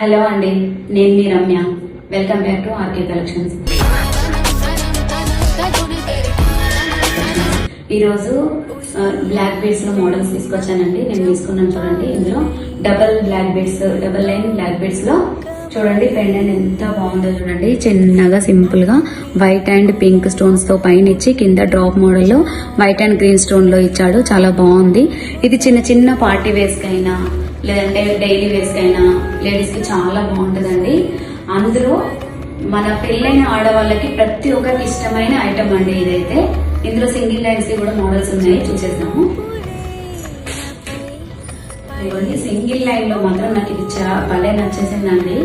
Hello అండి, నేను మీ Ramya. Welcome back to RK collections. ఈరోజు బ్లాక్ బీడ్స్ లో మోడల్స్ తీసుకొచ్చానండి. నేను తీసుకున్నాను చూడండి. ఇందులో డబల్ లైన్ బ్లాక్ బీడ్స్ లో చూడండి పెండెంట్ ఎంత బాగుందో చూడండి. చిన్నగా సింపుల్ గా వైట్ అండ్ పింక్ స్టోన్స్ తో పైన ఇచ్చి కింద డ్రాప్ మోడల్ లో వైట్ అండ్ గ్రీన్ స్టోన్ లో ఇచ్చాడు. చాలా బాగుంది. ఇది చిన్న చిన్న పార్టీ వేస్ కైనా లేదంటే డైలీ వేస్ కైనా లేడీస్ కి చాలా బాగుంటుందండి. అందులో మన పెళ్ళైన ఆడవాళ్ళకి ప్రతి ఒక్కరికి ఇష్టమైన ఐటమ్ అండి ఇదైతే. ఇందులో సింగిల్ లైన్స్ కి కూడా మోడల్స్ ఉన్నాయి, చూసేద్దాము. ఇవన్నీ సింగిల్ లైన్ లో మాత్రం నాకు ఇది భలే నచ్చేసిందండి.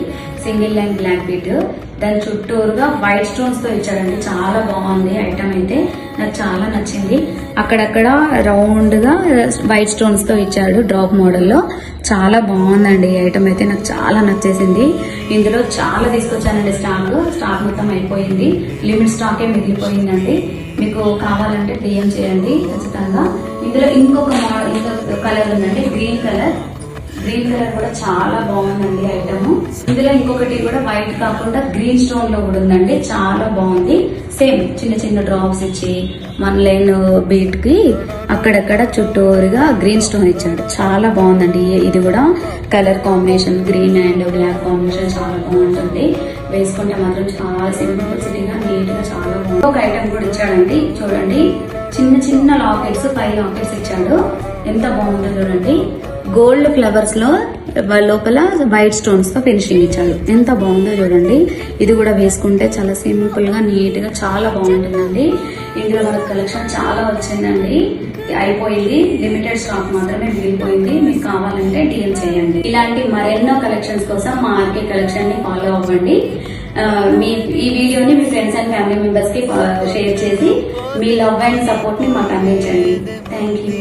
సింగిల్ లైన్ బ్లాక్ బీట్, దాని చుట్టూరుగా వైట్ స్టోన్స్ తో ఇచ్చాడండి. చాలా బాగుంది ఐటమ్ అయితే, నాకు చాలా నచ్చింది. అక్కడక్కడ రౌండ్ గా వైట్ స్టోన్స్ తో ఇచ్చాడు డ్రాప్ మోడల్ లో. చాలా బాగుందండి ఈ ఐటమ్ అయితే, నాకు చాలా నచ్చేసింది. ఇందులో చాలా తీసుకొచ్చానండి. స్టాక్ మొత్తం అయిపోయింది. లిమిట్ స్టాకే మిగిలిపోయిందండి. మీకు కావాలంటే డిఎం చేయండి ఖచ్చితంగా. ఇందులో ఇంకొక కలర్ ఉందండి, గ్రీన్ కలర్ కూడా చాలా బాగుందండి ఐటమ్. ఇందులో ఇంకొకటి కూడా వైట్ కాకుండా గ్రీన్ స్టోన్ లో కూడా ఉందండి, చాలా బాగుంది. సేమ్ చిన్న చిన్న డ్రాప్స్ ఇచ్చి 1 లైన్ బీట్ కి అక్కడక్కడ చుట్టూరుగా గ్రీన్ స్టోన్ ఇచ్చాడు. చాలా బాగుందండి. ఇది కూడా colour combination green and black combination చాలా బాగుంటుంది. వేసుకుంటే మాత్రం చాలా సింప్లిసిటీగా నీట్ గా చాలా బాగుంది. ఒక ఐటమ్ కూడా ఇచ్చాడండి చూడండి. చిన్న చిన్న లాకెట్స్, 5 లాకెట్స్ ఇచ్చాడు. ఎంత బాగుందో చూడండి. గోల్డ్ ఫ్లవర్స్ లో లోపల వైట్ స్టోన్స్ తో ఫినిషింగ్ ఇచ్చాడు. ఎంత బాగుందో చూడండి. ఇది కూడా వేసుకుంటే చాలా సింపుల్ గా నీట్ గా చాలా బాగుంటుందండి. ఇందులో మనకు కలెక్షన్ చాలా వచ్చిందండి. అయిపోయింది, లిమిటెడ్ స్టాక్ మాత్రమే మిగిలిపోయింది. మీకు కావాలంటే డిఎం చేయండి. ఇలాంటి మరెన్నో కలెక్షన్స్ కోసం మా ఆర్కే కలెక్షన్ ని ఫాలో అవ్వండి. ఈ వీడియోని మీ ఫ్రెండ్స్ అండ్ ఫ్యామిలీ మెంబర్స్ కి షేర్ చేసి మీ లవ్ అండ్ సపోర్ట్ ని మాకు అందించండి. Thank you.